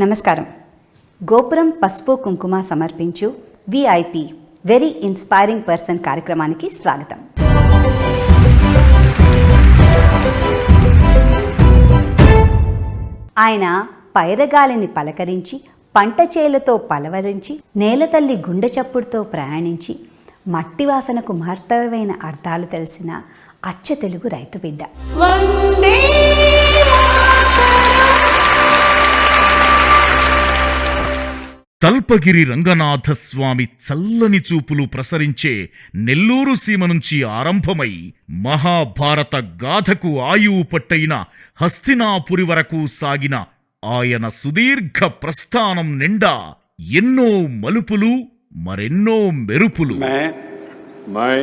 నమస్కారం. గోపురం పసుపు కుంకుమ సమర్పించు విఐపి వెరీ ఇన్స్పైరింగ్ పర్సన్ కార్యక్రమానికి స్వాగతం. ఆయన పైరగాలిని పలకరించి, పంట చేలతో పలవరించి, నేలతల్లి గుండె చప్పుడుతో ప్రయాణించి, మట్టి వాసనకు మహత్తరమైన అర్థాలు తెలిసిన అచ్చ తెలుగు రైతు బిడ్డ. తల్పగిరి రంగనాథస్వామి చల్లని చూపులు ప్రసరించే నెల్లూరు సీమ నుంచి ఆరంభమై మహాభారత గాథకు ఆయువు పట్టైన హస్తినాపురి వరకు సాగిన ఆయన సుదీర్ఘ ప్రస్థానం నిండా ఎన్నో మలుపులు, మరెన్నో మెరుపులు. मैं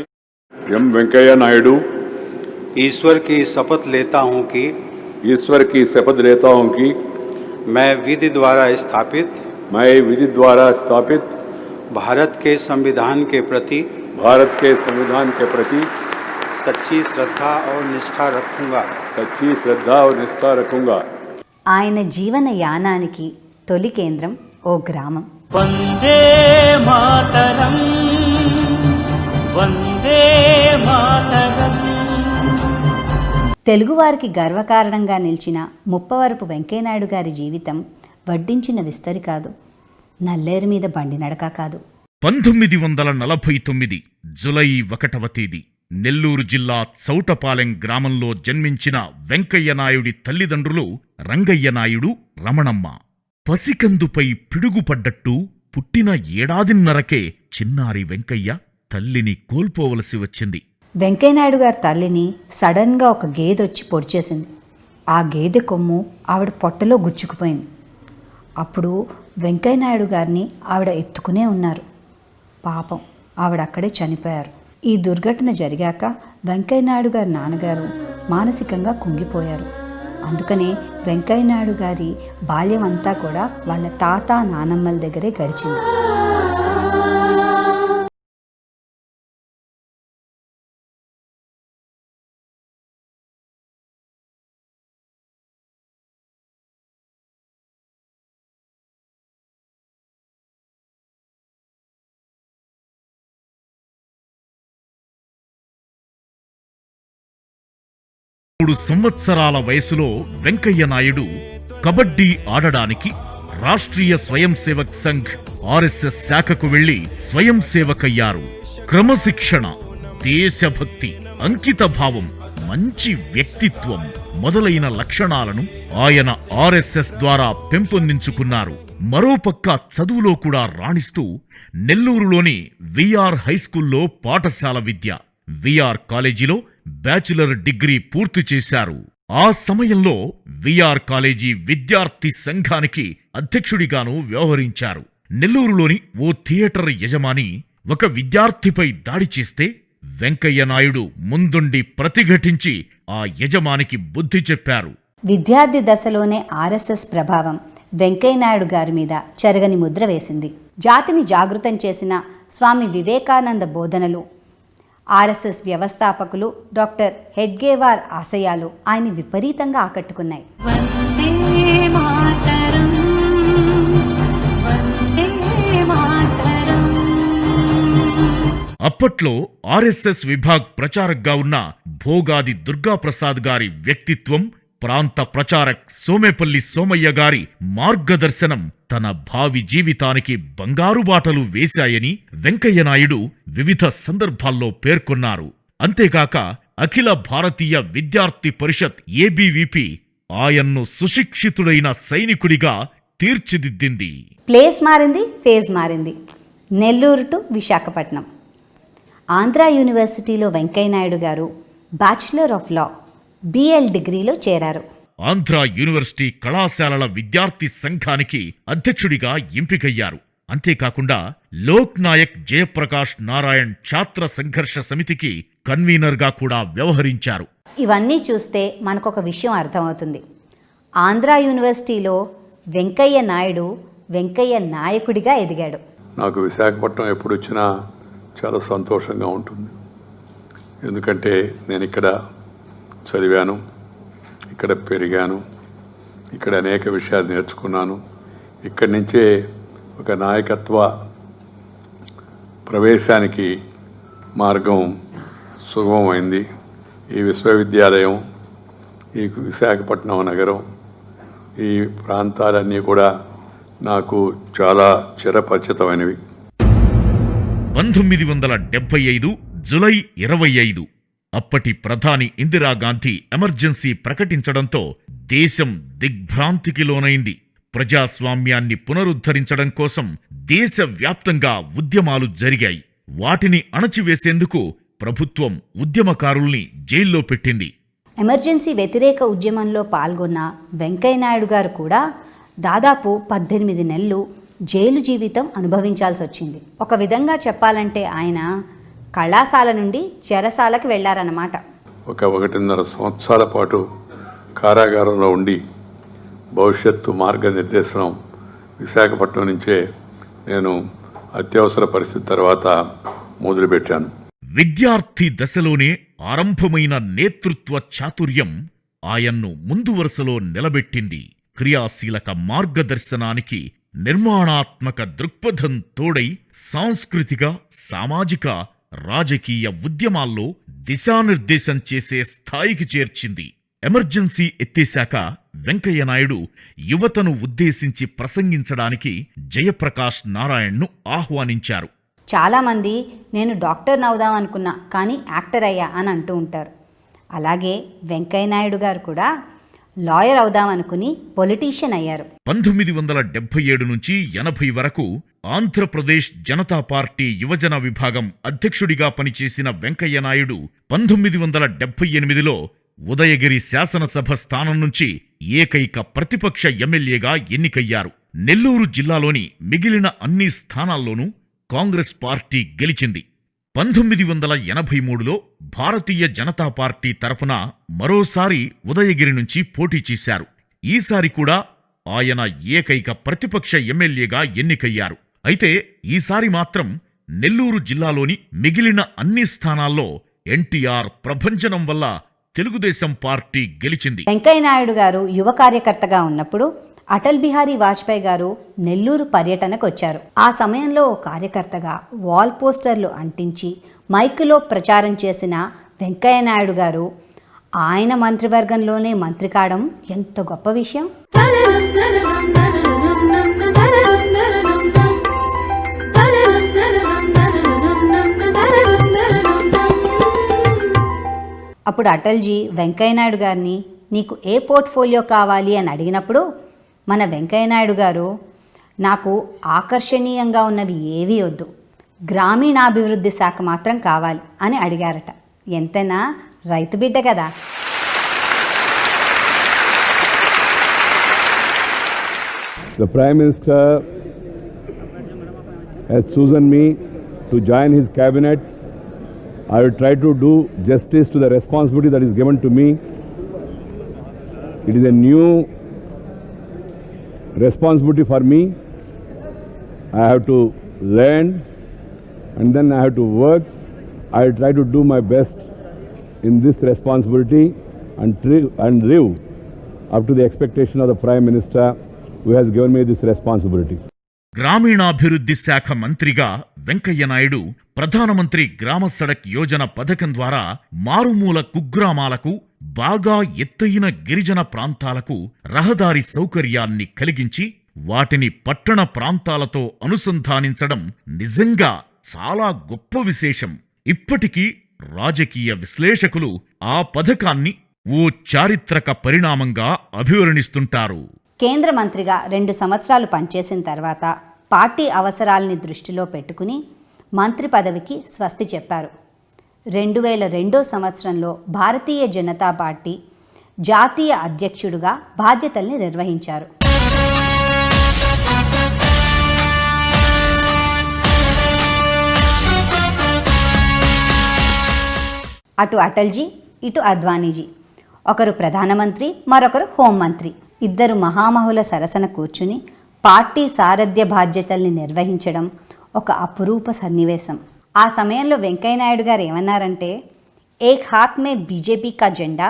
एम वेंकैया नायडू ईश्वर की शपथ लेता हूं कि मैं विधि द्वारा स्थापित भारत के संविधान के प्रति सच्ची श्रद्धा और निष्ठा रखूंगा. ఆయన జీవన యానానికి తొలి కేంద్రం ఓ గ్రామం. వందే మాతరం, వందే మాతరం. తెలుగువారికి గర్వకారణంగా నిలిచిన ముప్పవరపు వెంకయ్యనాయుడు గారి జీవితం వడ్డించిన విస్తరి కాదు, నల్లేరు మీద బండి నడక కాదు. 1949 జులై 1వ తేదీ నెల్లూరు జిల్లా చౌటపాలెం గ్రామంలో జన్మించిన వెంకయ్యనాయుడి తల్లిదండ్రులు రంగయ్యనాయుడు, రమణమ్మ. పసికందుపై పిడుగుపడ్డట్టు పుట్టిన ఏడాదిన్నరకే చిన్నారి వెంకయ్య తల్లిని కోల్పోవలసి వచ్చింది. వెంకయ్యనాయుడు గారి తల్లిని సడన్గా ఒక గేదొచ్చి పొడిచేసింది. ఆ గేదె కొమ్ము ఆవిడ పొట్టలో గుచ్చుకుపోయింది. అప్పుడు వెంకయ్యనాయుడు గారిని ఆవిడ ఎత్తుకునే ఉన్నారు. పాపం ఆవిడ అక్కడే చనిపోయారు. ఈ దుర్ఘటన జరిగాక వెంకయ్యనాయుడు గారి నాన్నగారు మానసికంగా కుంగిపోయారు. అందుకనే వెంకయ్యనాయుడు గారి బాల్యం అంతా కూడా వాళ్ళ తాత నానమ్మల దగ్గరే గడిచింది. మూడు సంవత్సరాల వయసులో వెంకయ్యనాయుడు కబడ్డీ ఆడడానికి రాష్ట్రీయ స్వయం సేవక్ సంఘ్ ఆర్ఎస్ఎస్ శాఖకు వెళ్లి స్వయం సేవకయ్యారు. క్రమశిక్షణ, దేశభక్తి, అంకితభావం, మంచి వ్యక్తిత్వం మొదలైన లక్షణాలను ఆయన ఆర్ఎస్ఎస్ ద్వారా పెంపొందించుకున్నారు. మరోపక్క చదువులో కూడా రాణిస్తూ నెల్లూరులోని విఆర్ హైస్కూల్లో పాఠశాల విద్య, విఆర్ కాలేజీలో బ్యాచులర్ డిగ్రీ పూర్తి చేశారు. ఆ సమయంలో విఆర్ కాలేజీ విద్యార్థి సంఘానికి అధ్యక్షుడిగాను వ్యవహరించారు. నెల్లూరులోని ఓ థియేటర్ యజమాని ఒక విద్యార్థిపై దాడి చేస్తే వెంకయ్యనాయుడు ముందుండి ప్రతిఘటించి ఆ యజమానికి బుద్ధి చెప్పారు. విద్యార్థి దశలోనే ఆర్ఎస్ఎస్ ప్రభావం వెంకయ్యనాయుడు గారి మీద చెరగని ముద్ర వేసింది. జాతిని జాగృతం చేసిన స్వామి వివేకానంద బోధనలు, ఆర్ఎస్ఎస్ వ్యవస్థాపకులు డాక్టర్ హెడ్గేవార్ ఆశయాలు ఆయన విపరీతంగా ఆకట్టుకున్నాయి. అప్పట్లో ఆర్ఎస్ఎస్ విభాగ్ ప్రచారక్గా ఉన్న భోగాది దుర్గాప్రసాద్ గారి వ్యక్తిత్వం, ప్రాంత ప్రచారక్ సోమేపల్లి సోమయ్య గారి మార్గదర్శనం తన భావి జీవితానికి బంగారు బాటలు వేశాయని వెంకయ్యనాయుడు వివిధ సందర్భాల్లో పేర్కొన్నారు. అంతేకాక అఖిల భారతీయ విద్యార్థి పరిషత్ ఏబీవీపీ ఆయన్ను సుశిక్షితుడైన సైనికుడిగా తీర్చిదిద్దింది. ప్లేస్ మారింది, ఫేజ్ మారింది. నెల్లూరు టు విశాఖపట్నం. ఆంధ్ర యూనివర్సిటీలో వెంకయ్యనాయుడు గారు బ్యాచులర్ ఆఫ్ లా, బిఎల్ డిగ్రీలో చేరారు. ఆంధ్ర యూనివర్సిటీ కళాశాలల విద్యార్థి సంఘానికి అధ్యక్షుడిగా ఎంపికయ్యారు. అంతేకాకుండా లోక్ నాయక్ జయప్రకాష్ నారాయణ్ ఛాత్ర సంఘర్ష సమితికి కన్వీనర్గా కూడా వ్యవహరించారు. ఇవన్నీ చూస్తే మనకొక విషయం అర్థమవుతుంది. ఆంధ్ర యూనివర్సిటీలో వెంకయ్య నాయుడు వెంకయ్య నాయకుడిగా ఎదిగాడు. నాకు విశాఖపట్నం ఎప్పుడు వచ్చినా చాలా సంతోషంగా ఉంటుంది. ఎందుకంటే నేను ఇక్కడ చదివాను, ఇక్కడ పెరిగాను, ఇక్కడ అనేక విషయాలు నేర్చుకున్నాను. ఇక్కడి నుంచే ఒక నాయకత్వ ప్రవేశానికి మార్గం సుగమమైంది. ఈ విశ్వవిద్యాలయం, ఈ విశాఖపట్నం నగరం, ఈ ప్రాంతాలన్నీ కూడా నాకు చాలా చిరపరిచితమైనవి. 1975 జులై 25 అప్పటి ప్రధాని ఇందిరాగాంధీ ఎమర్జెన్సీ ప్రకటించడంతో దేశం దిగ్భ్రాంతికి లోనైంది. ప్రజాస్వామ్యాన్ని పునరుద్ధరించడం కోసం దేశవ్యాప్తంగా ఉద్యమాలు జరిగాయి. వాటిని అణచివేసేందుకు ప్రభుత్వం ఉద్యమకారుల్ని జైల్లో పెట్టింది. ఎమర్జెన్సీ వ్యతిరేక ఉద్యమంలో పాల్గొన్న వెంకయ్యనాయుడు గారు కూడా దాదాపు 18 నెలలు జైలు జీవితం అనుభవించాల్సి వచ్చింది. ఒక విధంగా చెప్పాలంటే ఆయన కళాశాల నుండి చెరసాలకు వెళ్లారన్నమాట. 1.5 సంవత్సరాల పాటు కారాగారంలో ఉండి భవిష్యత్తు మార్గనిర్దేశనం విశాఖపట్నం నుంచే నేను అత్యవసర పరిస్థితి తర్వాత మొదలుపెట్టాను. విద్యార్థి దశలోనే ఆరంభమైన నేతృత్వ చాతుర్యం ఆయన్ను ముందు వరుసలో నిలబెట్టింది. క్రియాశీలక మార్గదర్శనానికి నిర్మాణాత్మక దృక్పథం తోడై సాంస్కృతిక, సామాజిక, రాజకీయ ఉద్యమాల్లో దిశానిర్దేశం చేసే స్థాయికి చేర్చింది. ఎమర్జెన్సీ ఎత్తేశాక వెంకయ్యనాయుడు యువతను ఉద్దేశించి ప్రసంగించడానికి జయప్రకాష్ నారాయణ్ను ఆహ్వానించారు. చాలామంది నేను డాక్టర్ అవుదాం అనుకున్నా కానీ యాక్టర్ అయ్యా అని అంటూ ఉంటారు. అలాగే వెంకయ్యనాయుడు గారు కూడా లాయర్ అవుదామనుకుని పొలిటీషియన్ అయ్యారు. 1977 నుంచి 80 వరకు ఆంధ్రప్రదేశ్ జనతా పార్టీ యువజన విభాగం అధ్యక్షుడిగా పనిచేసిన వెంకయ్యనాయుడు 1978లో ఉదయగిరి శాసనసభ స్థానం నుంచి ఏకైక ప్రతిపక్ష ఎమ్మెల్యేగా ఎన్నికయ్యారు. నెల్లూరు జిల్లాలోని మిగిలిన అన్ని స్థానాల్లోనూ కాంగ్రెస్ పార్టీ గెలిచింది. 1983లో భారతీయ జనతా పార్టీ తరపున మరోసారి ఉదయగిరి నుంచి పోటీ చేశారు. ఈసారి కూడా ఆయన ఏకైక ప్రతిపక్ష ఎమ్మెల్యేగా ఎన్నికయ్యారు. అయితే ఈసారి మాత్రం నెల్లూరు జిల్లాలోని మిగిలిన అన్ని స్థానాల్లో ఎన్టీఆర్ ప్రభంజనం వల్ల తెలుగుదేశం పార్టీ గెలిచింది. వెంకయ్యనాయుడు గారు యువ కార్యకర్తగా ఉన్నప్పుడు అటల్ బిహారీ వాజ్పేయి గారు నెల్లూరు పర్యటనకు వచ్చారు. ఆ సమయంలో కార్యకర్తగా వాల్ పోస్టర్లు అంటించి మైకులో ప్రచారం చేసిన వెంకయ్యనాయుడు గారు ఆయన మంత్రివర్గంలోనే మంత్రి కావడం ఎంత గొప్ప విషయం. అప్పుడు అటల్జీ వెంకయ్యనాయుడు గారిని నీకు ఏ పోర్ట్ఫోలియో కావాలి అని అడిగినప్పుడు మన వెంకయ్యనాయుడు గారు నాకు ఆకర్షణీయంగా ఉన్నవి ఏవీ వద్దు, గ్రామీణాభివృద్ధి శాఖ మాత్రం కావాలి అని అడిగారట. ఎంతైనా రైతు బిడ్డ కదా. The Prime Minister has chosen me to join his cabinet. I will try to do justice to the responsibility that is given to me. It is a new responsibility for me. I have to learn and then I have to work. I will try to do my best in this responsibility and live up to the expectation of the Prime Minister who has given me this responsibility. గ్రామీణాభివృద్ధి శాఖ మంత్రిగా వెంకయ్యనాయుడు ప్రధానమంత్రి గ్రామ సడక్ యోజన పథకం ద్వారా మారుమూల కుగ్రామాలకు, బాగా ఎత్తైన గిరిజన ప్రాంతాలకు రహదారి సౌకర్యాన్ని కలిగించి వాటిని పట్టణ ప్రాంతాలతో అనుసంధానించడం నిజంగా చాలా గొప్ప విశేషం. ఇప్పటికీ రాజకీయ విశ్లేషకులు ఆ పథకాన్ని ఓ చారిత్రక పరిణామంగా అభివర్ణిస్తుంటారు. కేంద్ర మంత్రిగా 2 సంవత్సరాలు పనిచేసిన తర్వాత పార్టీ అవసరాలని దృష్టిలో పెట్టుకుని మంత్రి పదవికి స్వస్తి చెప్పారు. 2002 సంవత్సరంలో భారతీయ జనతా పార్టీ జాతీయ అధ్యక్షుడిగా బాధ్యతల్ని నిర్వహించారు. అటు అటల్జీ, ఇటు అద్వానీజీ, ఒకరు ప్రధానమంత్రి, మరొకరు హోంమంత్రి. ఇద్దరు మహామహుల సరసన కూర్చుని పార్టీ సారథ్య బాధ్యతల్ని నిర్వహించడం ఒక అపురూప సన్నివేశం. ఆ సమయంలో వెంకయ్యనాయుడు గారు ఏమన్నారంటే, ఏక్ హాత్ మే బీజేపీ కా జెండా,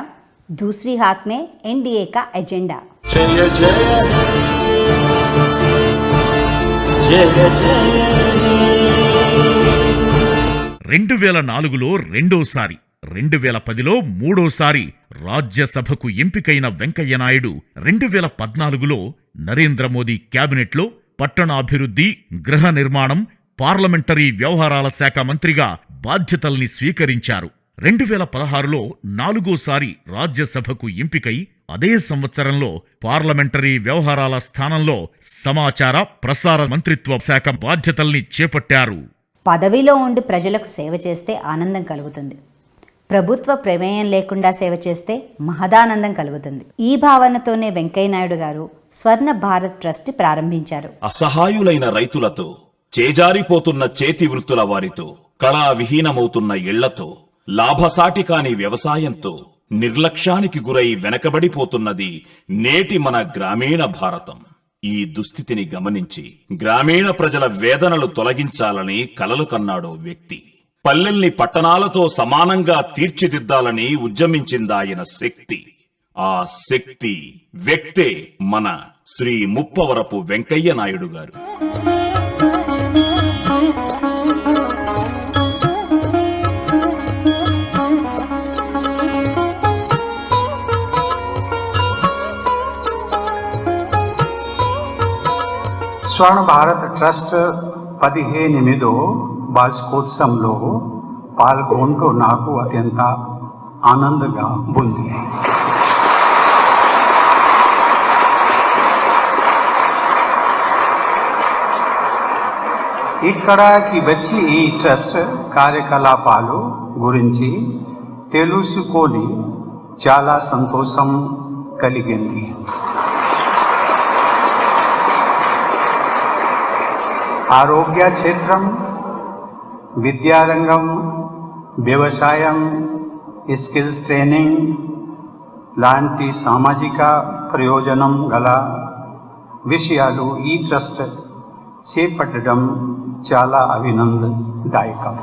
దూసరీ హాత్ మే ఎన్డీఏ కా ఎజెండా. జయ జయ జయ జయ 2004లో రెండోసారి, 2010లో మూడోసారి రాజ్యసభకు ఎంపికైన వెంకయ్యనాయుడు 2014లో నరేంద్ర మోదీ క్యాబినెట్లో పట్టణాభివృద్ధి, గృహ నిర్మాణం, పార్లమెంటరీ వ్యవహారాల శాఖ మంత్రిగా బాధ్యతల్ని స్వీకరించారు. 2016లో నాలుగోసారి రాజ్యసభకు ఎంపికై అదే సంవత్సరంలో పార్లమెంటరీ వ్యవహారాల స్థానంలో సమాచార ప్రసార మంత్రిత్వ శాఖ బాధ్యతల్ని చేపట్టారు. పదవిలో ఉండి ప్రజలకు సేవ చేస్తే ఆనందం కలుగుతుంది, ప్రభుత్వ ప్రమేయం లేకుండా సేవ చేస్తే మహదానందం కలుగుతుంది. ఈ భావనతోనే వెంకయ్యనాయుడు గారు స్వర్ణ భారత్ ట్రస్ట్ ప్రారంభించారు. అసహాయులైన రైతులతో, చేజారిపోతున్న చేతి వృత్తుల వారితో, కళా విహీనమవుతున్న ఇళ్లతో, లాభసాటి కాని వ్యవసాయంతో నిర్లక్ష్యానికి గురై వెనకబడిపోతున్నది నేటి మన గ్రామీణ భారతం. ఈ దుస్థితిని గమనించి గ్రామీణ ప్రజల వేదనలు తొలగించాలని కలలు కన్నాడో వ్యక్తి. పల్లెల్ని పట్టణాలతో సమానంగా తీర్చిదిద్దాలని ఉద్యమించిందాయన శక్తి. ఆ శక్తి వ్యక్తే మన శ్రీ ముప్పవరపు వెంకయ్య నాయుడు గారు. స్వర్ణ భారత్ ట్రస్ట్ 15వ వార్షికోత్సవంలో పాల్గొంటూ నాకు అత్యంత ఆనందంగా ఉంది. ఇక్కడికి వచ్చి ఈ ట్రస్ట్ కార్యకలాపాలు గురించి తెలుసుకొని చాలా సంతోషం కలిగింది. ఆరోగ్య క్షేత్రం, విద్యారంగం, వ్యవసాయం, స్కిల్స్ ట్రైనింగ్ లాంటి సామాజిక ప్రయోజనం గల విషయాలు ఈ ట్రస్ట్ చేపట్టడం చాలా అభినందనదాయకం.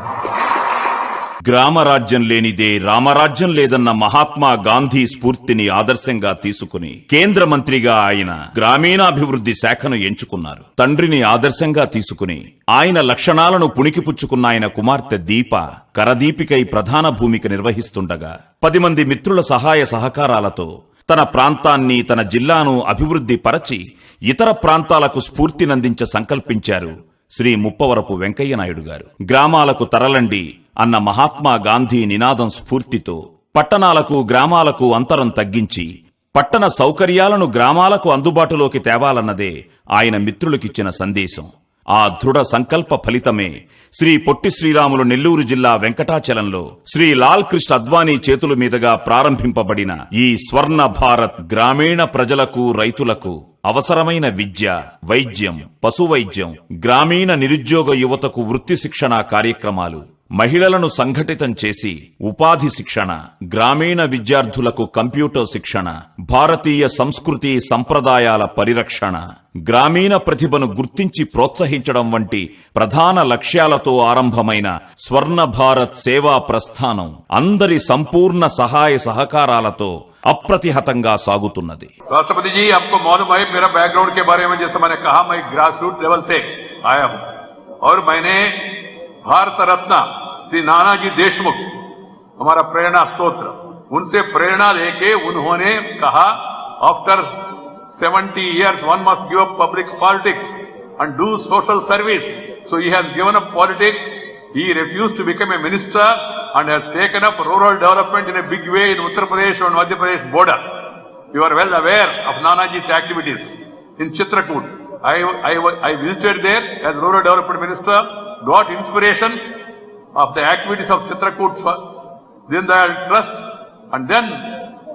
గ్రామరాజ్యం లేనిదే రామరాజ్యం లేదన్న మహాత్మా గాంధీ స్ఫూర్తిని ఆదర్శంగా తీసుకుని కేంద్ర మంత్రిగా ఆయన గ్రామీణాభివృద్ధి శాఖను ఎంచుకున్నారు. తండ్రిని ఆదర్శంగా తీసుకుని ఆయన లక్షణాలను పుణికిపుచ్చుకున్న ఆయన కుమార్తె దీప కరదీపికై ప్రధాన భూమిక నిర్వహిస్తుండగా 10 మంది మిత్రుల సహాయ సహకారాలతో తన ప్రాంతాన్ని, తన జిల్లాను అభివృద్ధి పరచి ఇతర ప్రాంతాలకు స్ఫూర్తినందించ సంకల్పించారు శ్రీ ముప్పవరపు వెంకయ్య నాయుడు గారు. గ్రామాలకు తరలండి అన్న మహాత్మా గాంధీ నినాదం స్ఫూర్తితో పట్టణాలకు, గ్రామాలకు అంతరం తగ్గించి పట్టణ సౌకర్యాలను గ్రామాలకు అందుబాటులోకి తేవాలన్నదే ఆయన మిత్రులకిచ్చిన సందేశం. ఆ దృఢ సంకల్ప ఫలితమే శ్రీ పొట్టి శ్రీరాములు నెల్లూరు జిల్లా వెంకటాచలంలో శ్రీ లాల్ కృష్ణ అద్వానీ చేతుల మీదుగా ప్రారంభింపబడిన ఈ స్వర్ణ భారత్ గ్రామీణ ప్రజలకు, రైతులకు అవసరమైన విద్య, వైద్యం, పశువైద్యం, గ్రామీణ నిరుద్యోగ యువతకు వృత్తి శిక్షణ కార్యక్రమాలు, మహిళలను సంఘటితం చేసి ఉపాధి శిక్షణ, గ్రామీణ విద్యార్థులకు కంప్యూటర్ శిక్షణ, భారతీయ సంస్కృతి సంప్రదాయాల పరిరక్షణ, గ్రామీణ ప్రతిభను గుర్తించి ప్రోత్సహించడం వంటి ప్రధాన లక్ష్యాలతో ఆరంభమైన స్వర్ణ భారత్ సేవా ప్రస్థానం అందరి సంపూర్ణ సహాయ సహకారాలతో అప్రతిహతంగా సాగుతున్నది. राष्ट्रपति जी, आपको मालूम है मेरा बैकग्राउंड के बारे में, जैसे मैंने कहा मैं ग्रास रूट लेवल से आया हूं और मैंने भारत रत्न श्री नानाजी देशमुख, हमारा प्रेरणा स्तोत्र, उनसे प्रेरणा लेके उन्होंने कहा after 70 years one must give up public politics and do social service. So he has given up politics. He refused to become a minister and has taken up rural development in a big way in Uttar Pradesh and Madhya Pradesh border. You are well aware of Nanaji's activities in Chitrakoot. I visited there as rural development minister, got inspiration of the activities of Chitrakoot Dindayal Trust, and then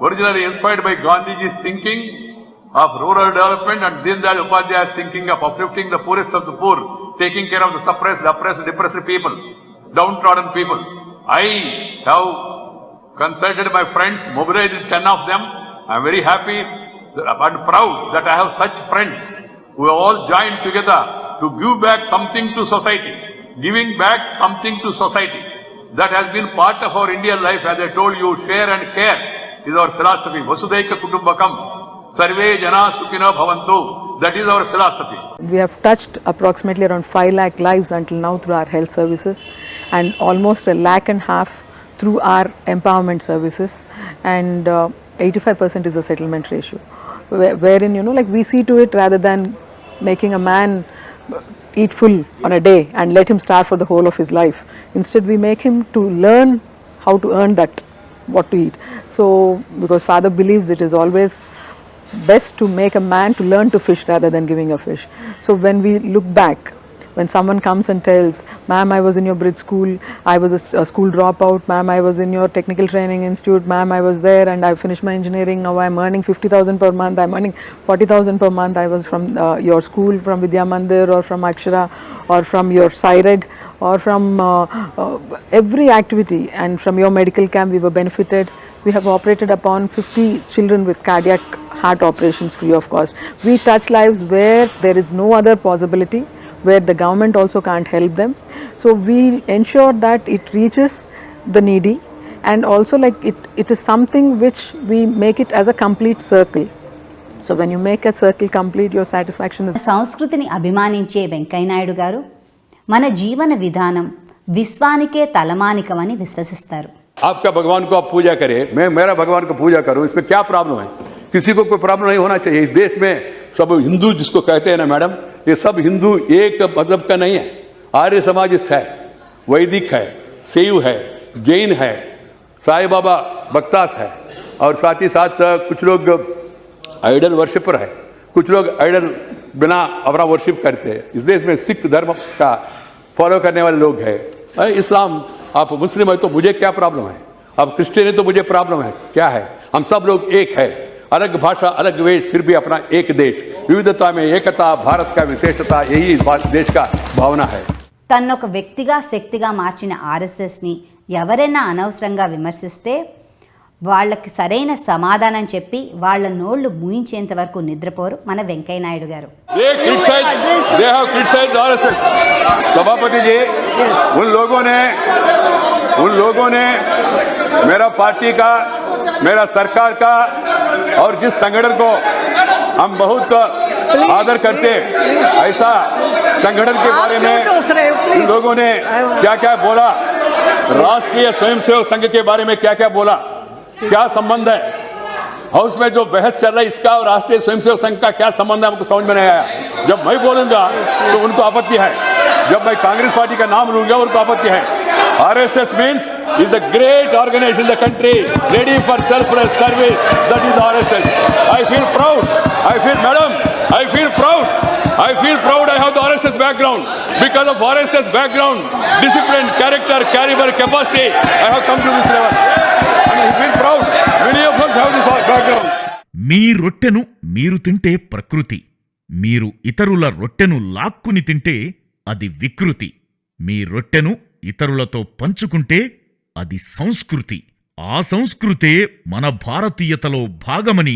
originally inspired by Gandhiji's thinking of rural development and Dindayal Upadhyaya's thinking of uplifting the poorest of the poor, taking care of the suppressed, oppressed, depressed people, downtrodden people. I have consulted my friends, mobilized 10 of them. I am very happy I'm proud that I have such friends who have all joined together to give back something to society, giving back something to society. That has been part of our Indian life. As I told you, share and care is our philosophy. Vasudhaiva Kutumbakam, Sarve Jana Sukhino Bhavantu. That is our philosophy. We have touched approximately around 5 lakh lives until now through our health services, and almost 1.5 lakh through our empowerment services, and 85% is the settlement ratio, wherein like we see to it, rather than making a man eat full on a day and let him starve for the whole of his life, instead we make him to learn how to earn that, what to eat. So because father believes it is always best to make a man to learn to fish rather than giving a fish. So when we look back, when someone comes and tells, ma'am, I was in your bridge school, I was a school dropout, ma'am, I was in your technical training institute, ma'am, I was there and I finished my engineering, now I'm earning 50,000 per month, I'm earning 40,000 per month, I was from your school, from Vidya Mandir or from Akshara or from your SciReg or from every activity, and from your medical camp we were benefited. We have operated upon 50 children with cardiac heart operations free of cost. We touch lives where there is no other possibility, where the government also can't help them. So we ensure that it reaches the needy, and also like it is something which we make it as a complete circle. So when you make a circle complete, your satisfaction is. సంస్కృతిని అభిమానించే వెంకయ్యనాయుడు గారు మన జీవన విధానం విశ్వానికే తలమానికమని విశ్వసిస్తారు. आपका भगवान को आप पूजा करें, मैं मेरा भगवान को पूजा करूं, इसमें क्या प्रॉब्लम है? किसी को कोई प्रॉब्लम नहीं होना चाहिए। इस देश में सब हिंदू जिसको कहते हैं ना मैडम, ये सब हिंदू एक मजहब का नहीं है। आर्य समाजिस्ट है, वैदिक है, शैव है, जैन है, साईं बाबा बक्तास है, और साथ ही साथ कुछ लोग आइडल वर्शिपर है, कुछ लोग आइडल बिना अपना वर्शिप करते हैं। इस देश में सिख धर्म का फॉलो करने वाले लोग हैं, इस्लाम, आप मुस्लिम है तो मुझे क्या प्रॉब्लम है, आप क्रिश्चियन है तो मुझे प्रॉब्लम है, क्या है? हम सब लोग एक है, अलग भाषा अलग वेश, फिर भी अपना एक देश, विविधता में एकता, भारत का विशेषता, यही इस देश का भावना है। తను ఒక వ్యక్తిగా శక్తిగా మార్చిన ఆర్ఎస్ఎస్ని ఎవరైనా అనవసరంగా విమర్శిస్తే వాళ్ళకి సరైన సమాధానం చెప్పి వాళ్ళ నోళ్లు మూయించేంత వరకు నిద్రపోరు మన వెంకయ్యనాయుడు గారు. सभापति जी, उन लोगों ने मेरा पार्टी का, मेरा सरकार का और जिस संगठन को हम बहुत आदर करते, ऐसा संगठन के बारे में उन लोगों ने क्या क्या बोला, राष्ट्रीय स्वयंसेवक संघ के बारे में क्या क्या बोला, क्या संबंध है? हाउस में जो बहस चल रहा है इसका और राष्ट्रीय स्वयंसेवक संघ का क्या संबंध है, हमको समझ में नहीं आया। जब मैं बोलूंगा तो उनको आपत्ति है, जब मैं कांग्रेस पार्टी का नाम लूंगा उनको आपत्ति है। RSS means is the great organization in the country, ready for self-service. That is RSS. I feel proud. I feel proud. I have the RSS background. Because of RSS background, discipline, character, caliber, capacity, I have come to this level. And I feel proud. Many of us have this background. మీ రొట్టెను మీరు తింటే ప్రకృతి, మీరు ఇతరుల రొట్టెను లాక్కుని తింటే అది వికృతి. మీ రొట్టెను ఇతరులతో పంచుకుంటే అది సంస్కృతి. ఆ సంస్కృతే మన భారతీయతలో భాగమని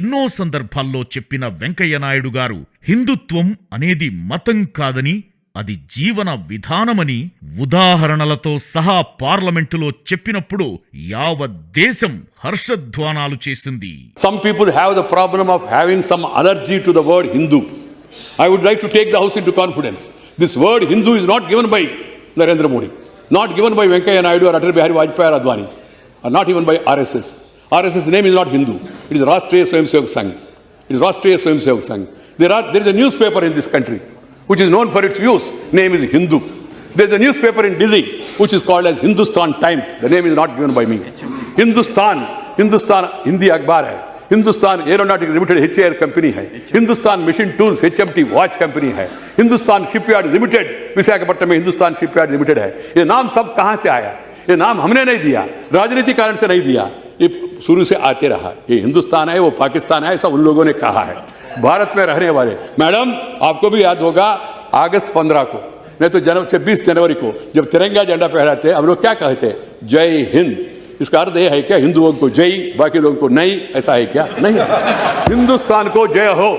ఎన్నో సందర్భాల్లో చెప్పిన వెంకయ్యనాయుడు గారు హిందుత్వం అనేది మతం కాదని, అది జీవన విధానమని ఉదాహరణలతో సహా పార్లమెంటులో చెప్పినప్పుడు యావత్ దేశం హర్షధ్వానాలు చేసింది. Some people have the problem of having some allergy to the word Hindu. I would like to take the house into confidence. This word Hindu is not given by Narendra Modi, not given by Venkaiah Naidu or Atal Bihari Vajpayee or Advani, or not even by RSS. RSS name is not Hindu. It is Rashtriya Swayamsevak Sangh. It is Rashtriya Swayamsevak Sangh. There is a newspaper in this country which is known for its views. Name is Hindu. There is a newspaper in Delhi which is called as Hindustan Times. The name is not given by me. Hindustan Hindi अखबार है. Hindustan aeronautic limited HAL company है. Hindustan machine tools HMT watch company है. Hindustan shipyard limited Visakhapatnam में Hindustan shipyard limited है. ये नाम सब कहां से आया? ये नाम हमने नहीं दिया, राजनीतिक कारण से नहीं दिया, ये शुरू से आते रहा. ये हिंदुस्तान है, वो पाकिस्तान है, ऐसा उन लोगों ने कहा है. भारत में रहने वाले मैडम, आपको भी याद होगा अगस्त 15 को, नहीं तो 26 जनवरी को जब तिरंगा झंडा फहराते हम लोग क्या कहते? जय हिंद. इसका अर्थ यह है क्या हिंदुओं को जय बाकी लोगों को नहीं, ऐसा है क्या? नहीं। हिंदुस्तान को जय हो,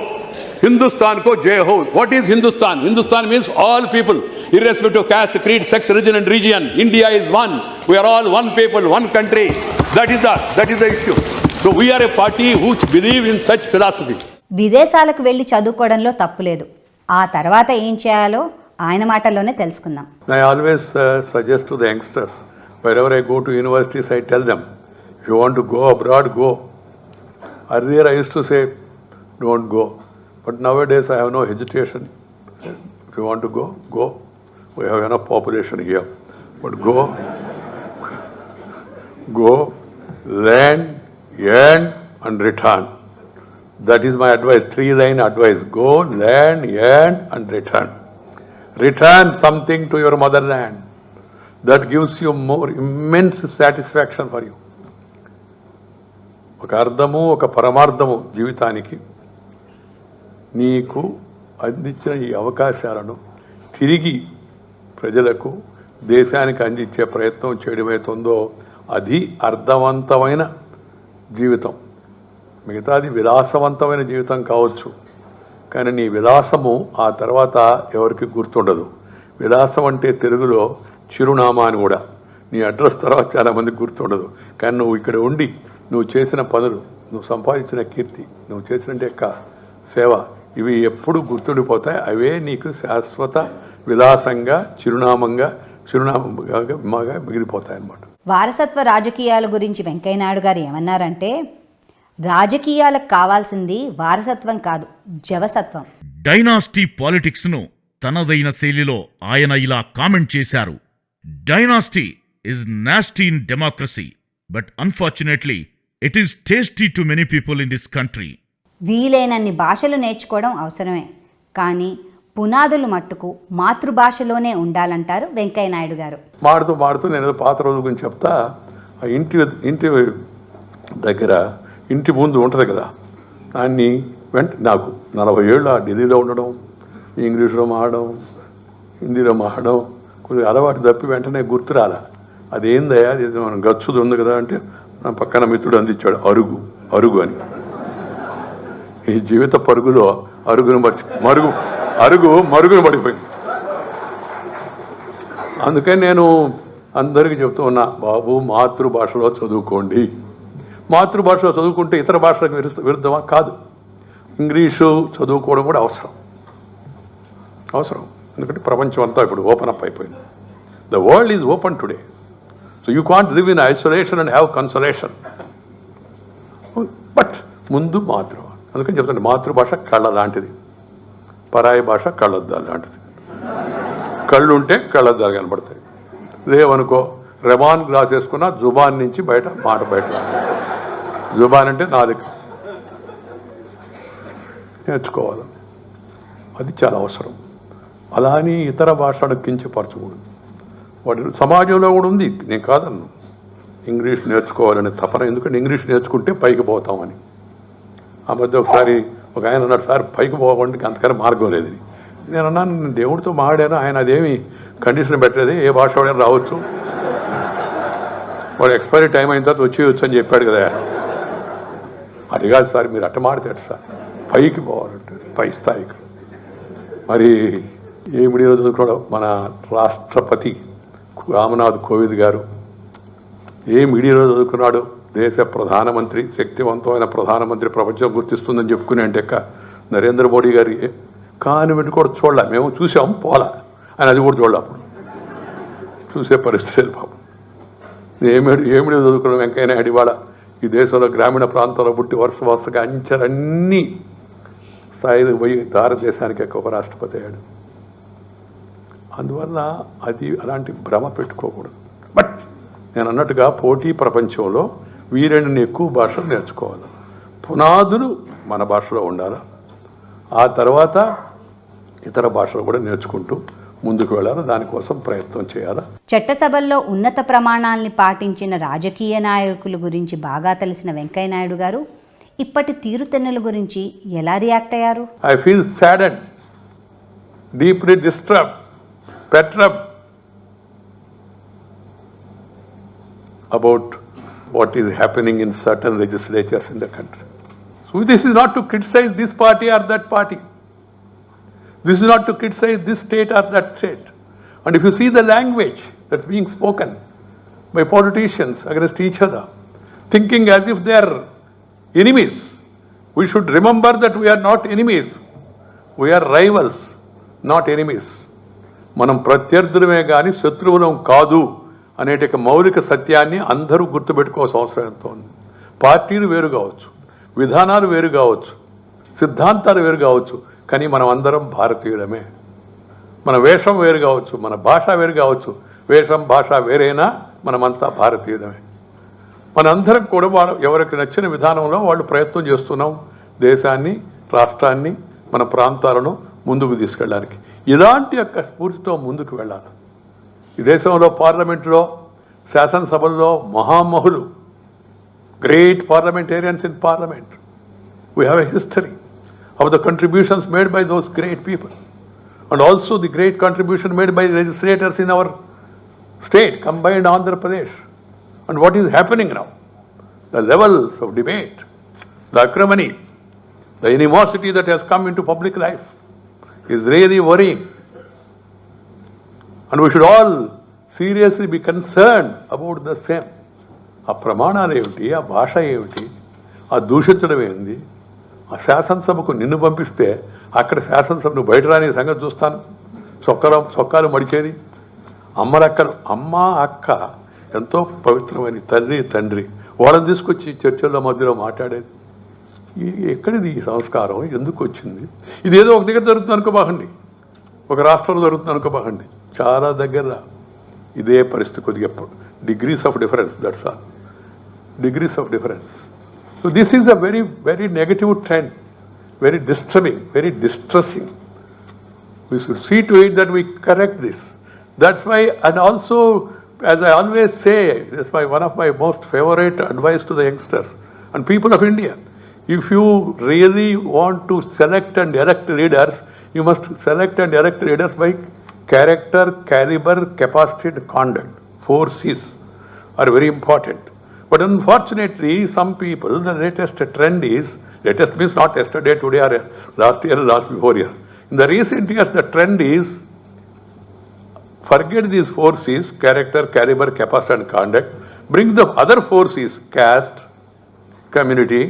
हिंदुस्तान को जय हो. What is Hindustan? Hindustan means all people, irrespective of caste, creed, sex, religion and region. India is one. We are all one people, one country. That is the issue. So we are a party which believe in such philosophy. విదేశాలకు వెళ్ళి చదువుకోవడంలో తప్పులేదు. ఆ తర్వాత ఏం చేయాలో ఆయన మాటల్లోనే తెలుసుకుందాం. I always suggest to the youngsters, wherever I go to universities, I tell them, if you want to go abroad, go. Earlier I used to say, don't go. But nowadays I have no hesitation. If you want to go, go. We have enough population here. But go, learn, earn and return. That is my advice, 3-line advice. Go, learn, earn and return. Return something to your motherland. That gives you more immense satisfaction for you. ఒక అర్థము ఒక పరమార్థము జీవితానికి నీకు అందించిన ఈ అవకాశాలను తిరిగి ప్రజలకు దేశానికి అందించే ప్రయత్నం చేయడమవుతుందో అది అర్థవంతమైన జీవితం. మిగతాది విలాసవంతమైన జీవితం కావచ్చు, కానీ నీ విలాసము ఆ తర్వాత ఎవరికి గుర్తుండదు. విలాసం అంటే తెలుగులో చిరునామా అని కూడా. నీ అడ్రస్ తర్వాత చాలామందికి గుర్తుండదు, కానీ నువ్వు ఇక్కడ ఉండి నువ్వు చేసిన పనులు, నువ్వు సంపాదించిన కీర్తి, నువ్వు చేసిన సేవ, ఇవి ఎప్పుడు గుర్తుండిపోతాయి. అవే నీకు శాశ్వత విలాసంగా చిరునామంగా మిగిలిపోతాయి అన్నమాట. వారసత్వ రాజకీయాల గురించి వెంకయ్యనాయుడు గారు ఏమన్నారంటే, రాజకీయాలకు కావాల్సింది వారసత్వం కాదు, జవసత్వం. డైనాస్టీ పాలిటిక్స్ ను తనదైన శైలిలో ఆయన ఇలా కామెంట్ చేశారు. Dynasty is nasty in democracy, but unfortunately it is tasty to many people in this country. వీలైనన్ని భాషలు నేర్చుకోవడం అవసరమే, కానీ పునాదులు మట్టుకు మాతృభాషలోనే ఉండాలంటారు వెంకయ్యనాయుడు గారు. మాడుతూ నేను పాత రోజు గురించి చెప్తా. ఇంటి దగ్గర ఇంటి ముందు ఉంటుంది కదా, దాన్ని నాకు 40 ఏళ్ళు ఢిల్లీలో ఉండడం, ఇంగ్లీష్లో మాడడం, హిందీలో మాడడం కొద్దిగా అలవాటు తప్పి వెంటనే గుర్తురాలా. అదేందయ్యా, అది మనం గచ్చుది ఉంది కదా అంటే నా పక్కన మిత్రుడు అందించాడు, అరుగు అని. ఈ జీవిత పరుగులో మరుగును పడిపోయింది. అందుకని నేను అందరికీ చెప్తూ ఉన్నా, బాబు మాతృభాషలో చదువుకోండి. మాతృభాషలో చదువుకుంటే ఇతర భాషలకు విరుద్ధమా? కాదు. ఇంగ్లీషు చదువుకోవడం కూడా అవసరం. ఎందుకంటే ప్రపంచం అంతా ఇప్పుడు ఓపెన్ అప్ అయిపోయింది. The world is open today. So you can't live in isolation and have consolation. But ముందు అందుకని చెప్తాను, మాతృభాష కళ్ళ లాంటిది, పరాయి భాష కళ్ళద్దాలు లాంటిది. కళ్ళుంటే కళ్ళద్దాలు కనబడతాయి. లేవనుకో, రెమాన్ గ్లాస్ వేసుకున్నా జుబాన్ నుంచి మాట బయట. జుబాన్ అంటే నాది, నేర్చుకోవాలి. అది చాలా అవసరం. అలా అని ఇతర భాషను కించపరచకూడదు. వాటి సమాజంలో కూడా ఉంది, నేను కాదన్ను. ఇంగ్లీష్ నేర్చుకోవాలనే తపన, ఎందుకంటే ఇంగ్లీష్ నేర్చుకుంటే పైకి పోతామని. ఆ మధ్య ఒకసారి ఒక ఆయన అన్నాడు, సార్ పైకి పోవడానికి అంతకన్నా మార్గం లేదు. నేను అన్నాను, నేను దేవుడితో మాడాను, ఆయన అదేమి కండిషన్ పెట్టలేదు, ఏ భాష వాడైనా రావచ్చు, వాడు ఎక్స్పైరీ టైం అయిన తర్వాత వచ్చేయచ్చు అని చెప్పాడు కదా. అది కాదు సార్, మీరు అట్ట మాడతాడు సార్, పైకి పోవాలంటే పై స్థాయికి. మరి ఏ మీడియాలో చదువుకోవడం, మన రాష్ట్రపతి రామ్నాథ్ కోవింద్ గారు ఏ మీడియాలో చదువుకున్నాడు? దేశ ప్రధానమంత్రి, శక్తివంతమైన ప్రధానమంత్రి, ప్రపంచం గుర్తిస్తుందని చెప్పుకునే అంటే నరేంద్ర మోడీ గారి కాన్వెంట్ కూడా చూడలే. మేము చూసాం, పోలా, ఆయన అది కూడా చూడలే. అప్పుడు చూసే పరిస్థితి లేదు పాపం. ఏమిడి చదువుకున్నాం వెంకయ్యనాయుడు ఇవాళ ఈ దేశంలో గ్రామీణ ప్రాంతాల్లో పుట్టి వరుసగా అంచెలన్నీ స్థాయికి పోయి భారతదేశానికి ఎక్కువ రాష్ట్రపతి అయ్యాడు. అందువల్ల అది అలాంటి భ్రమ పెట్టుకోకూడదు. బట్ నేను అన్నట్టుగా పోటీ ప్రపంచంలో వీరెన్ని ఎక్కువ భాషలు నేర్చుకోవాలి. పునాదులు మన భాషలో ఉండాలి. ఆ తర్వాత ఇతర భాషలు కూడా నేర్చుకుంటూ ముందుకు వెళ్ళాలి. దానికోసం ప్రయత్నం చేయాలి. చట్టసభల్లో ఉన్నత ప్రమాణాలని పాటించిన రాజకీయ నాయకుల గురించి బాగా తెలిసిన వెంకయ్యనాయుడు గారు ఇప్పటి తీరుతెన్నుల గురించి ఎలా రియాక్ట్ అయ్యారు? I feel saddened, deeply disturbed, perturbed about what is happening in certain legislatures in the country. So this is not to criticize this party or that party. This is not to criticize this state or that state. And if you see the language that's being spoken by politicians against each other, thinking as if they are enemies, we should remember that we are not enemies. We are rivals, not enemies. మనం ప్రత్యర్థులమే కానీ శత్రువులం కాదు అనేట మౌలిక సత్యాన్ని అందరూ గుర్తుపెట్టుకోవాల్సిన అవసరం ఎంతో ఉంది. పార్టీలు వేరు కావచ్చు, విధానాలు వేరు కావచ్చు, సిద్ధాంతాలు వేరు కావచ్చు, కానీ మనం అందరం భారతీయులమే. మన వేషం వేరు కావచ్చు, మన భాష వేరు కావచ్చు, వేషం భాష వేరైనా మనమంతా భారతీయులమే. మనందరం కూడా ఎవరికి నచ్చిన విధానంలో వాళ్ళు ప్రయత్నం చేస్తున్నాం దేశాన్ని, రాష్ట్రాన్ని, మన ప్రాంతాలను ముందుకు తీసుకెళ్ళడానికి. ఇలాంటి యొక్క స్ఫూర్తితో ముందుకు వెళ్ళాలి. ఈ దేశంలో పార్లమెంటులో, శాసనసభల్లో మహామహులు, great parliamentarians in parliament. We have a history of the contributions made by those great people, and also the great contribution made by legislators in our state, combined Andhra Pradesh. And what is happening now? The levels of debate, the acrimony, the animosity that has come into public life is really worrying. And we should all seriously be concerned about the same. ఆ ప్రమాణాలు ఏమిటి, ఆ భాష ఏమిటి, ఆ దూషించడం ఏంది? ఆ శాసనసభకు నిన్ను పంపిస్తే అక్కడ శాసనసభను బయట రాని సంగతి చూస్తాను. చొక్కాలు మడిచేది అమ్మలక్కలు, అమ్మ అక్క ఎంతో పవిత్రమైన తల్లి తండ్రి, వాళ్ళని తీసుకొచ్చి చర్చల్లో మధ్యలో మాట్లాడేది. ఎక్కడిది ఈ సంస్కారం, ఎందుకు వచ్చింది? ఇదేదో ఒక దగ్గర జరుగుతుంది అనుకోబాకండి, ఒక రాష్ట్రంలో జరుగుతుంది అనుకోబాకండి, చాలా దగ్గర ఇదే పరిస్థితి. కొద్దిగా degrees of difference, that's all, degrees of difference. So this is a very, very negative trend, very disturbing, very distressing. We should see to it that we correct this. That's why, and also, as I always say, that's one of my most favorite advice to the youngsters and people of India. If you really want to select and elect leaders, you must select and elect leaders by character, caliber, capacity and conduct. 4 C's are very important. But unfortunately, some people, the latest trend is, latest means not yesterday, today or last year, last before year. In the recent years, the trend is, forget these 4 C's, character, caliber, capacity and conduct, bring the other 4 C's, caste, community,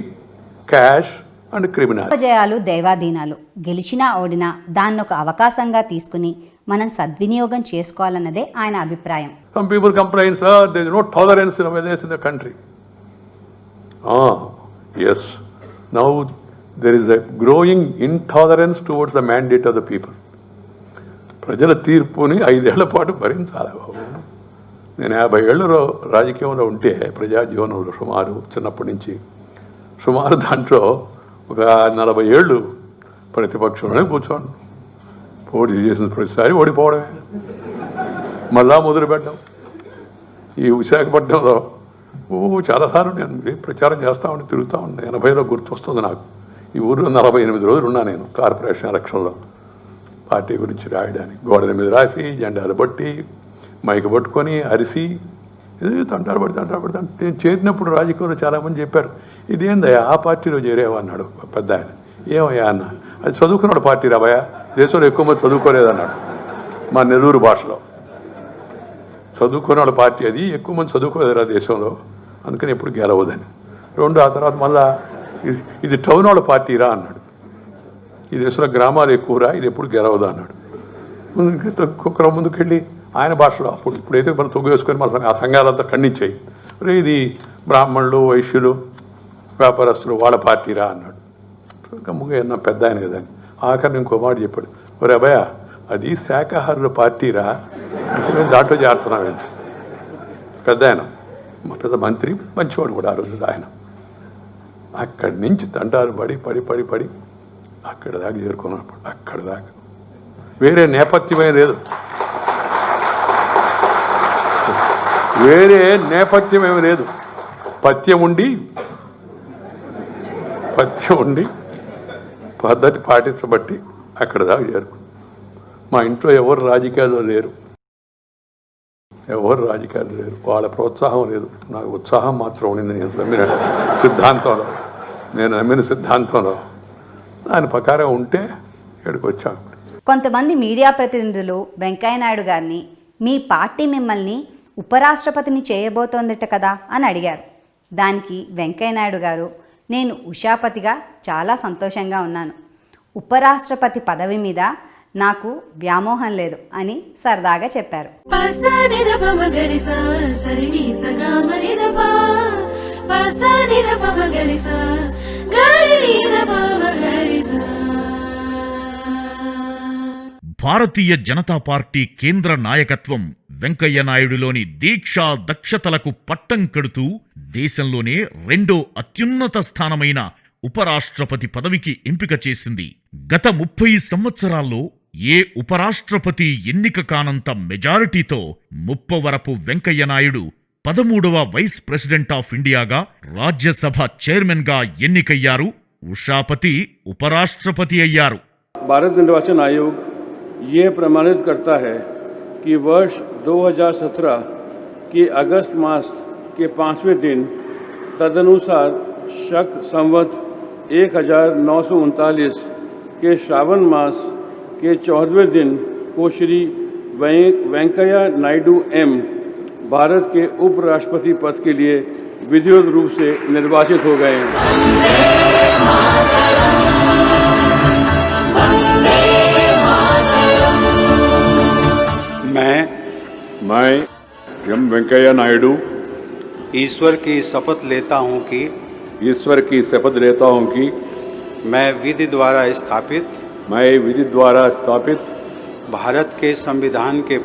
cash and criminality. విజయాలు దైవాధీనాలు, గెలిచినా ఓడినా దాన్నొక అవకాశంగా తీసుకుని మనం సద్వినియోగం చేసుకోవాలన్నదే ఆయన అభిప్రాయం. Some people complain, sir, there is no tolerance nowadays in the country. Yes. Now there is a growing intolerance towards the mandate of the people. ప్రజల తీర్పుని 5 ఏళ్ల పాటు భరించాలి బాబు. నేను 50 ఏళ్ళు రాజకీయంలో ఉంటే, ప్రజా జీవనంలో సుమారు చిన్నప్పటి నుంచి సుమారు దాంట్లో ఒక 40 ఏళ్ళు ప్రతిపక్షంలోనే కూర్చోండి. పోటీ చేసిన ప్రతిసారి ఓడిపోవడమే, మళ్ళా మొదలు పెట్టడం. ఈ విశాఖపట్నంలో చాలాసార్లు నేను ప్రచారం చేస్తూ ఉండి తిరుగుతూ ఉండే. 80లో గుర్తొస్తుంది నాకు. ఈ ఊరిలో 48 రోజులు ఉన్నా నేను కార్పొరేషన్ ఎలక్షన్లో పార్టీ గురించి రాయడానికి. గోడల మీద రాసి, జెండాలు బట్టి, మైకు పట్టుకొని అరిసి, తంటారు పడతా. నేను చేరినప్పుడు రాజకీయంలో చాలామంది చెప్పారు, ఇదేందయ్యా ఆ పార్టీలో చేరేవా అన్నాడు పెద్ద ఆయన. ఏమయ్యా అన్న, అది చదువుకున్నాడు పార్టీ రాబోయా, దేశంలో ఎక్కువ మంది చదువుకోలేదన్నాడు మా నెల్లూరు భాషలో. చదువుకున్నాడు పార్టీ, అది ఎక్కువ మంది చదువుకోలేదురా దేశంలో, అందుకని ఎప్పుడు గెలవదని. ఆ తర్వాత మళ్ళా ఇది టౌన్ వాళ్ళ పార్టీరా అన్నాడు. ఈ దేశంలో గ్రామాలు ఎక్కువరా, ఇది ఎప్పుడు గెలవదా అన్నాడు. ఒక్కొక్కరు ముందుకెళ్ళి ఆయన భాషలో, ఇప్పుడైతే మనం తొగ్గు వేసుకొని మన ఆ సంఘాలంతా ఖండించాయి. ఇది బ్రాహ్మణులు, వైశ్యులు, వ్యాపారస్తులు వాళ్ళ పార్టీరా అన్నాడు. గమ్ముగా అన్న పెద్ద ఆయన కదా అని. ఆఖరిని ఇంకో మాట చెప్పాడు, ఒరే అబ్బాయ అది శాఖాహారుల పార్టీరా, దాంట్లో చేరుతున్నావేంటి. పెద్ద ఆయన, మా పెద్ద మంత్రి, మంచివాడు కూడా ఆ రోజు ఆయన. అక్కడి నుంచి తంటాలు పడి అక్కడ దాకా చేరుకున్నప్పుడు, అక్కడ దాకా వేరే నేపథ్యమే లేదు, వేరే నేపథ్యమేమి లేదు. పథ్యం ఉండి పద్ధతి పాటించబట్టి అక్కడ దాకా చేరుకు. మా ఇంట్లో ఎవరు రాజకీయాల్లో లేరు. ఎవరు రాజకీయాలు లేరు, వాళ్ళ ప్రోత్సాహం లేదు, నాకు ఉత్సాహం మాత్రం ఉండింది. నేను నమ్మిన సిద్ధాంతంలో దాని ప్రకారం ఉంటే ఇక్కడికి వచ్చాను. కొంతమంది మీడియా ప్రతినిధులు వెంకయ్యనాయుడు గారిని మీ పార్టీ మిమ్మల్ని ఉపరాష్ట్రపతిని చేయబోతోందట కదా అని అడిగారు. దానికి వెంకయ్యనాయుడు గారు, నేను ఉషాపతిగా చాలా సంతోషంగా ఉన్నాను, ఉపరాష్ట్రపతి పదవి మీద నాకు వ్యామోహం లేదు అని సరదాగా చెప్పారు. భారతీయ జనతా పార్టీ కేంద్ర నాయకత్వం వెంకయ్య నాయుడులోని దీక్షా దక్షతలకు పట్టం కడుతూ దేశంలోనే రెండో అత్యున్నత స్థానమైన ఉపరాష్ట్రపతి పదవికి ఎంపిక చేసింది. గత 30 సంవత్సరాల్లో ఏ ఉపరాష్ట్రపతి ఎన్నిక కానంత మెజారిటీతో ముప్పవరపు వెంకయ్య నాయుడు 13వ వైస్ ప్రెసిడెంట్ ఆఫ్ ఇండియాగా రాజ్యసభ చైర్మన్ గా ఎన్నికయ్యారు. ఉషాపతి ఉపరాష్ట్రపతి అయ్యారు. भारत निर्वाचन आयोग ये प्रमाणित करता है कि वर्ष 2017 के अगस्त मास के 5वें दिन तदनुसार शक संवत 1939 के श्रावण मास के 14वें दिन को श्री वेंकैया नायडू एम भारत के उपराष्ट्रपति पद के लिए विधिवत रूप से निर्वाचित हो गए हैं. मैं एम वेंकैया नायडू ईश्वर की शपथ लेता हूँ कि मैं विधि द्वारा स्थापित भारत के संविधान के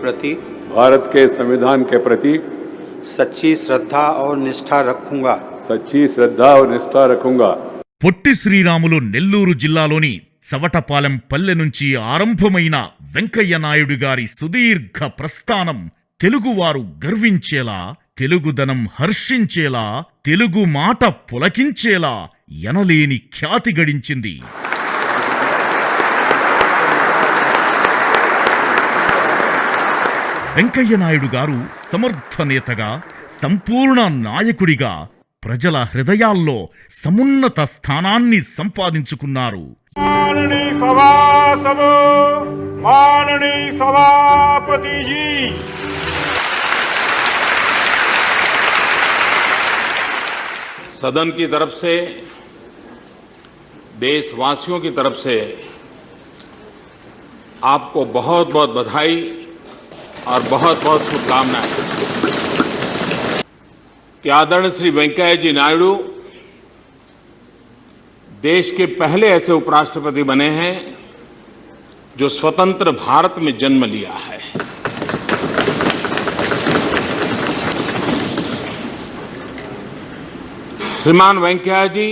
प्रति सच्ची श्रद्धा और निष्ठा रखूंगा. పొట్టి శ్రీరాములు నెల్లూరు జిల్లాలోని సవటపాలెం పల్లె నుంచి ఆరంభమైన వెంకయ్య నాయుడు గారి సుదీర్ఘ ప్రస్థానం తెలుగువారు గర్వించేలా, తెలుగుదనం హర్షించేలా, తెలుగు మాట పులకించేలా ఎనలేని ఖ్యాతి గడించింది. వెంకయ్య నాయుడు గారు సమర్థ నేతగా, సంపూర్ణ నాయకుడిగా ప్రజల హృదయాల్లో సమున్నత స్థానాన్ని సంపాదించుకున్నారు. सदन की तरफ से, देशवासियों की तरफ से आपको बहुत बहुत बधाई और बहुत बहुत शुभकामनाएं कि आदरणीय श्री वेंकैया जी नायडू देश के पहले ऐसे उपराष्ट्रपति बने हैं जो स्वतंत्र भारत में जन्म लिया है. श्रीमान वेंकैया जी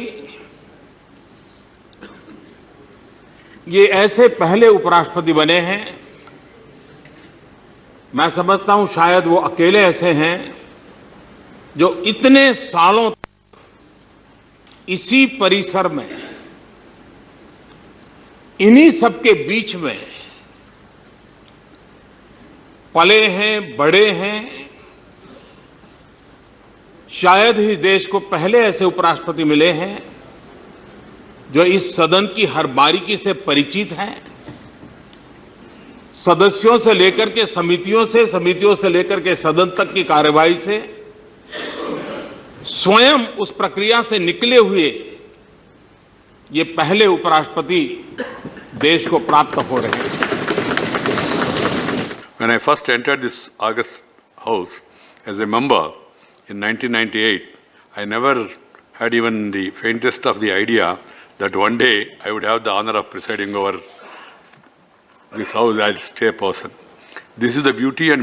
ये ऐसे पहले उपराष्ट्रपति बने हैं, मैं समझता हूं शायद वो अकेले ऐसे हैं जो इतने सालों तक इसी परिसर में, इन्हीं सबके बीच में पले हैं, बड़े हैं. शायद ही देश को पहले ऐसे उपराष्ट्रपति मिले हैं जो इस सदन की हर बारीकी से परिचित हैं, सदस्यों से लेकर के समितियों से लेकर के सदन तक की कार्यवाही से स्वयं उस प्रक्रिया से निकले हुए ये पहले उपराष्ट्रपति देश को प्राप्त हो रहे हैं. When I first entered this August House as a member in 1998, I never had even the faintest of the idea that one day I would have the honor of presiding over this house as chairperson. This is the beauty and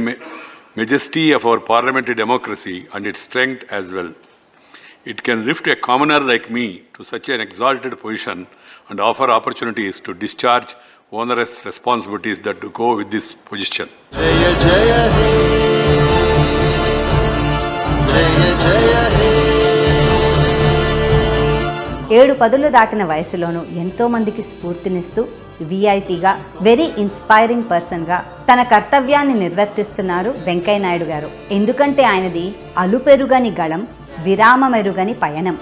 majesty of our parliamentary democracy and its strength as well. It can lift a commoner like me to such an exalted position and offer opportunities to discharge onerous responsibilities that do go with this position. Jaya Jaya He, Jaya Jaya He. 7 పదులు దాటిన వయసులోనూ ఎంతో మందికి స్ఫూర్తినిస్తూ విఐపిగా very inspiring పర్సన్గా తన కర్తవ్యాన్ని నిర్వర్తిస్తున్నారు వెంకయ్య నాయుడు గారు. ఎందుకంటే ఆయనది అలుపెరుగని గళం, విరామమెరుగని పయనం.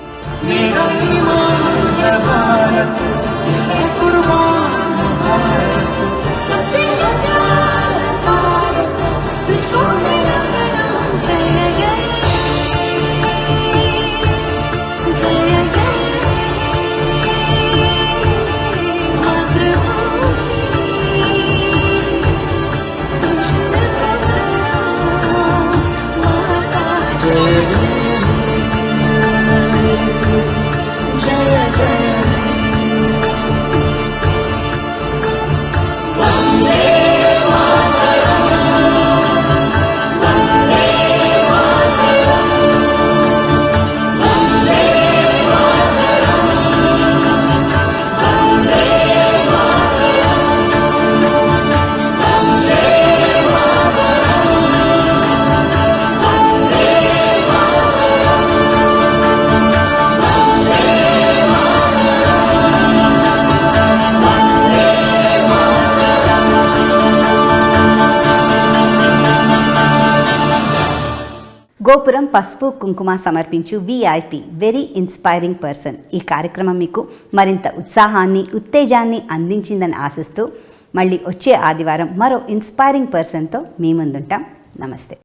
గోపురం పసుపు కుంకుమ సమర్పించు విఐపి వెరీ ఇన్స్పైరింగ్ పర్సన్ ఈ కార్యక్రమం మీకు మరింత ఉత్సాహాన్ని, ఉత్తేజాన్ని అందించిందని ఆశిస్తూ మళ్ళీ వచ్చే ఆదివారం మరో ఇన్స్పైరింగ్ పర్సన్తో మీ ముందుంటాం. నమస్తే.